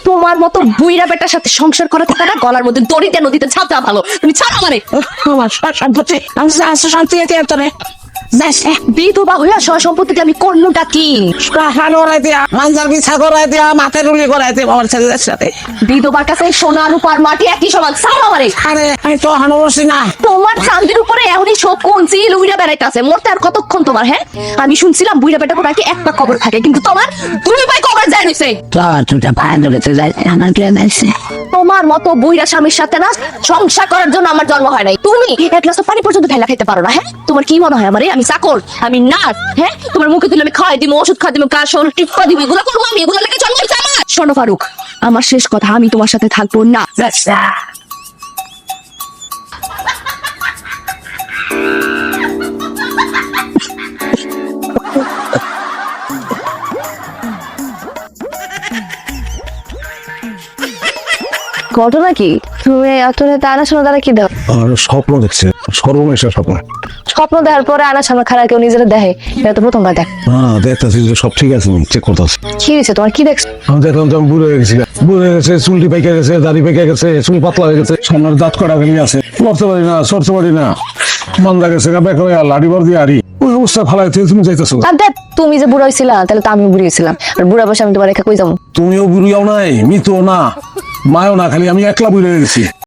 তোমার মতো বুইরা বেটার সাথে সংসার করা থেকে না গলার মধ্যে দড়িতে নদীতে ছাপা ভালো। তুমি ছাড়া মানে বিধবা হইয়া সয় সম্পত্তিতে আমি করলুটা কি? বিধবার কাছে সোনা রূপার মাটি একই সমান। ছাড়া মানে তোমার চান্দের উপরে এমনই শকুন চিল উইরা বেড়াইতেছে। মরতে আর কতক্ষণ তোমার? হ্যাঁ, আমি শুনছিলাম বুইরা বেটা নাকি একটা কবর থাকে, কিন্তু তোমার দুই ভাই কবর যায় রইছে। তোমার মতো বুইরা স্বামীর সাথে না সংসার করার জন্য আমার জন্ম হয় নাই। তুমি এক গ্লাস পানি পর্যন্ত ঢাইলা খাইতে পারো না। হ্যাঁ, তোমার কি মনে হয় আমারে আমি চাকর, আমি নার্স? হ্যাঁ, তোমার মুখে তুলে আমি খাওয়াই দিব, ওষুধ খাওয়াই দিব, কাশন টিপ্পা দিব, এগুলো করবো আমি? এগুলো লেগে জন্ম হয়েছে আমার? শোনো ফারুক, আমার শেষ কথা, আমি তোমার সাথে থাকবো না। ঘটনা কি? তুমি এত আনা শোনা দ্বারা কি দাও? আর স্বপ্ন দেখছে, সর্বনেশা স্বপ্ন। স্বপ্ন দেওয়ার পরে আনা শোনা খারাপ কেউ নিজেরা দেখে? এটা তো প্রথমবার দেখ। হ্যাঁ, দেখতেছি যে সব ঠিক আছে, চেক করতেছি। কি হয়েছে তোমার? কি দেখছো? আমি দেখলাম যে আমি বুড়ো হয়ে গেছি, বুড়ো হয়ে গেছে, চুলটি পেকে গেছে, দাড়ি পেকে গেছে, চুল পাতলা হয়ে গেছে, সামনের দাঁত কটা ভেঙে আছে, লড়তে পারি না, সরতে পারি না, মন্দা গেছে, বেকা হয়ে লাড়ি বার দিয়ে আড়ি ওই অবস্থা ফালাই তুমি যাইতেছো। তুমি যে বুড়া হয়েছিলা, তাহলে তো আমিও বুড়ি হয়েছিলাম। আর বুড়া বসে আমি তোমার রেখা কই যাবো? তুমিও বুড়িয়াও নাই, মৃতও না, মায়ও না, খালি আমি একলা বুড়ে গেছি।